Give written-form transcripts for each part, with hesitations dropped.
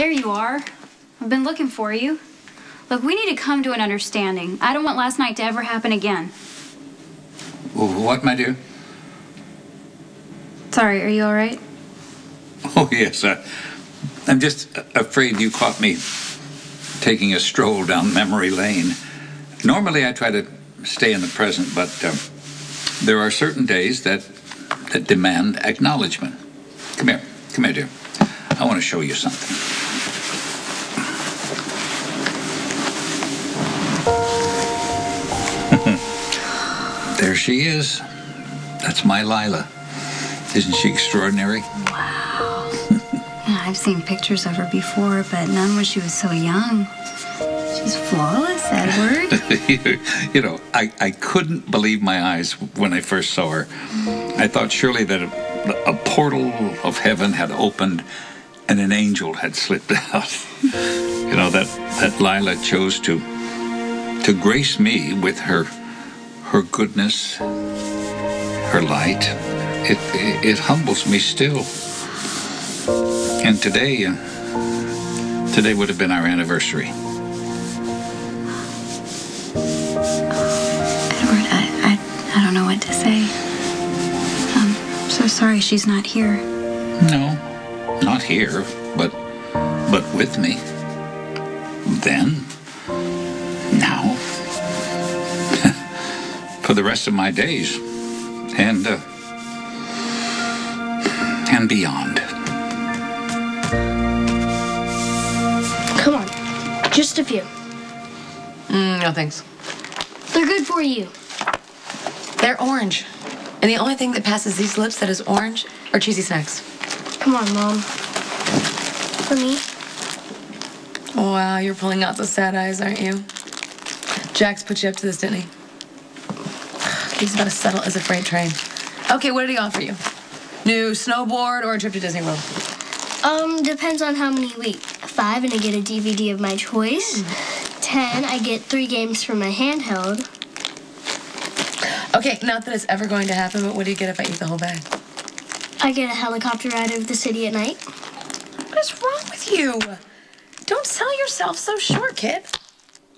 There you are. I've been looking for you. Look, we need to come to an understanding. I don't want last night to ever happen again. What, my dear? Sorry, are you all right? Oh, yes. I'm just afraid you caught me taking a stroll down memory lane. Normally, I try to stay in the present, but there are certain days that demand acknowledgement. Come here, dear. I want to show you something. There she is. That's my Lila. Isn't she extraordinary? Wow. Yeah, I've seen pictures of her before, but none when she was so young. She's flawless, Edward. You know, I couldn't believe my eyes when I first saw her. I thought surely that a portal of heaven had opened and an angel had slipped out. You know, that Lila chose to grace me with her goodness, her light. It humbles me still. And today would have been our anniversary. Edward, I don't know what to say. I'm so sorry she's not here. No, not here, but with me. Then, now, for the rest of my days, and beyond. Come on, just a few. No thanks. They're good for you. They're orange. And the only thing that passes these lips that is orange are cheesy snacks. Come on, Mom. For me? Wow, you're pulling out the sad eyes, aren't you? Jax put you up to this, didn't he? He's about to settle as a freight train. Okay, what did he offer you? New snowboard or a trip to Disney World? Depends on how many we eat. 5 and I get a DVD of my choice. 10, I get 3 games for my handheld. Okay, not that it's ever going to happen, but what do you get if I eat the whole bag? I get a helicopter ride over the city at night. What is wrong with you? Don't sell yourself so short, kid.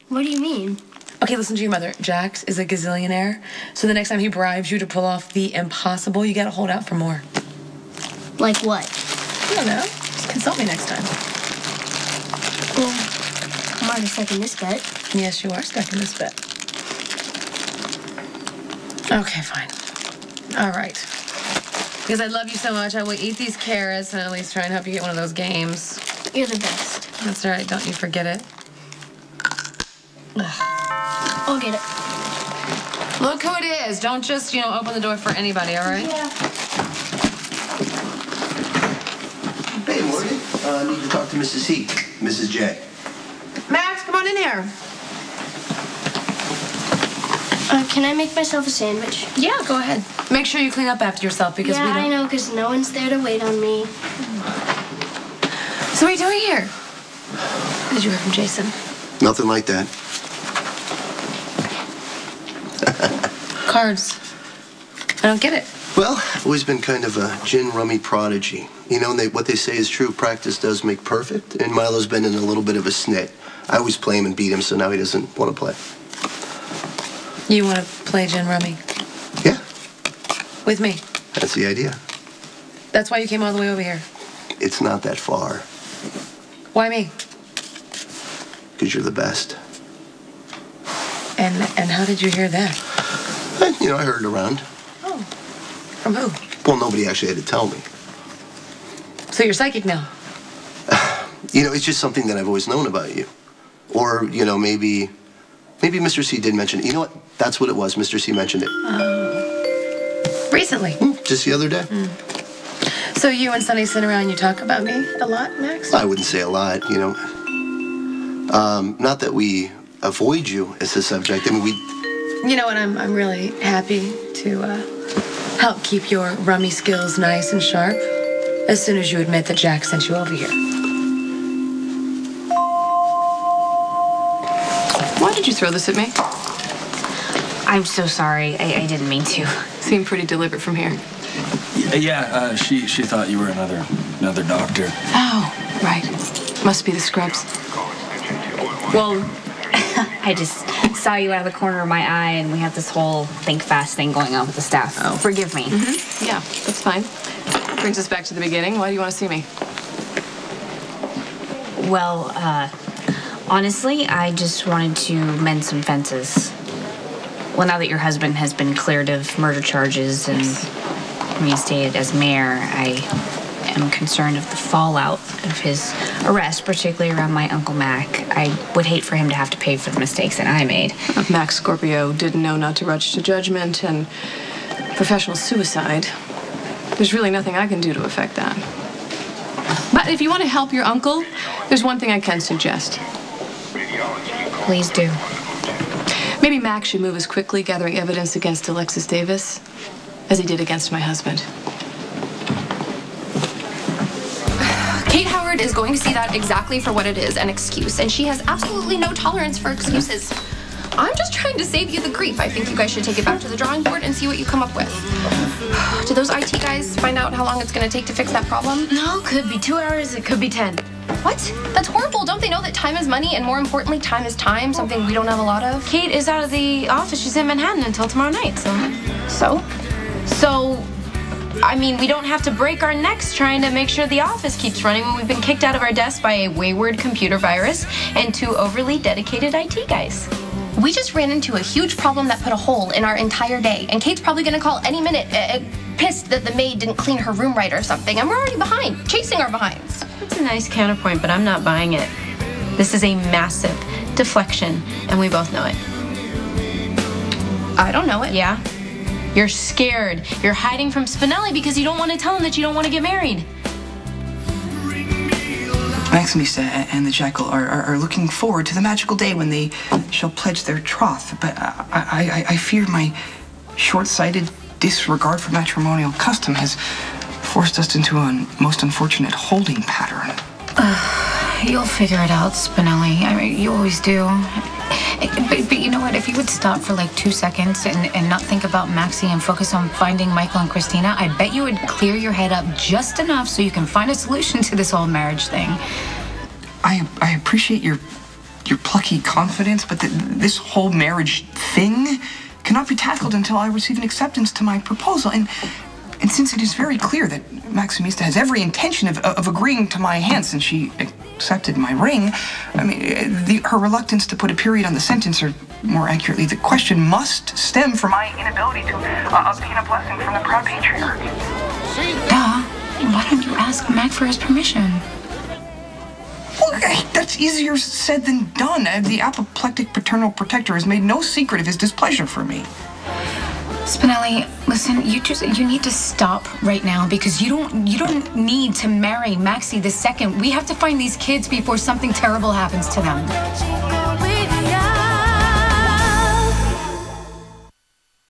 What do you mean? Okay, listen to your mother. Jax is a gazillionaire, so the next time he bribes you to pull off the impossible, you gotta hold out for more. Like what? I don't know. Just consult me next time. Well, I'm already stuck in this bet. Yes, you are stuck in this bet. Okay, fine. All right. Because I love you so much, I will eat these carrots and at least try and help you get one of those games. You're the best. That's right. Don't you forget it. I'll get it. Look who it is. Don't just, open the door for anybody, all right? Yeah. Hey, Morgan. I need to talk to Mrs. Heath, Mrs. J. Max, come on in here. Can I make myself a sandwich? Yeah, go ahead. Make sure you clean up after yourself because yeah, we don't... I know, because no one's there to wait on me. So what are you doing here? Did you hear from Jason? Nothing like that. Cards. I don't get it. Well, I've always been kind of a gin rummy prodigy. You know, what they say is true, practice does make perfect, and Milo's been in a little bit of a snit. I always play him and beat him, so now he doesn't want to play. You want to play gin rummy? Yeah, With me? that's the idea. That's why you came all the way over here? It's not that far, Why me? because you're the best. And how did you hear that? I heard it around. Oh. From who? Well, nobody actually had to tell me. So you're psychic now? It's just something that I've always known about you. Or, maybe Mr. C did mention it. You know what? That's what it was. Mr. C mentioned it. Recently? Just the other day. So you and Sonny sit around and you talk about me a lot, Max? I wouldn't say a lot, Not that we avoid you as a subject. I mean, we... You know what? I'm really happy to help keep your rummy skills nice and sharp as soon as you admit that Jack sent you over here. Why did you throw this at me? I'm so sorry. I didn't mean to. Seemed pretty deliberate from here. Yeah, she thought you were another doctor. Oh, right. Must be the scrubs. Well, I just saw you out of the corner of my eye, and we have this whole think fast thing going on with the staff. Oh. Forgive me. Yeah, that's fine. Brings us back to the beginning. Why do you want to see me? Well, honestly, I just wanted to mend some fences. Well, now that your husband has been cleared of murder charges and reinstated as mayor, I am concerned of the fallout of his arrest, particularly around my Uncle Mac. I would hate for him to have to pay for the mistakes that I made. Mac Scorpio didn't know not to rush to judgment and professional suicide. There's really nothing I can do to affect that. But if you want to help your uncle, there's one thing I can suggest. Please do. Maybe Mac should move as quickly gathering evidence against Alexis Davis as he did against my husband. Kate Howard is going to see that exactly for what it is, an excuse, and she has absolutely no tolerance for excuses. I'm just trying to save you the grief. I think you guys should take it back to the drawing board and see what you come up with. Did those IT guys find out how long it's going to take to fix that problem? No, could be 2 hours, it could be 10. What? That's horrible. Don't they know that time is money, and more importantly, time is time, something we don't have a lot of? Kate is out of the office. She's in Manhattan until tomorrow night, So, I mean, we don't have to break our necks trying to make sure the office keeps running when we've been kicked out of our desk by a wayward computer virus and 2 overly dedicated IT guys. We just ran into a huge problem that put a hole in our entire day, and Kate's probably gonna call any minute, pissed that the maid didn't clean her room right or something, and we're already behind, chasing our behinds. That's a nice counterpoint, but I'm not buying it. This is a massive deflection, and we both know it. I don't know it. Yeah? You're scared. You're hiding from Spinelli because you don't want to tell him that you don't want to get married. Maximista and the Jackal are looking forward to the magical day when they shall pledge their troth. But I fear my short-sighted disregard for matrimonial custom has forced us into a most unfortunate holding pattern. You'll figure it out, Spinelli. I mean, you always do. But you know what? If you would stop for like 2 seconds and not think about Maxie and focus on finding Michael and Christina, I bet you would clear your head up just enough so you can find a solution to this whole marriage thing. I appreciate your plucky confidence, but this whole marriage thing cannot be tackled until I receive an acceptance to my proposal. And since it is very clear that Maximista has every intention of agreeing to my hand since she accepted my ring, I mean, her reluctance to put a period on the sentence, or more accurately, the question must stem from my inability to obtain a blessing from the proud patriarch. Duh. Why don't you ask Mac for his permission? Well, that's easier said than done. The apoplectic paternal protector has made no secret of his displeasure for me. Spinelli, listen, you need to stop right now because you don't need to marry Maxie the second. We have to find these kids before something terrible happens to them.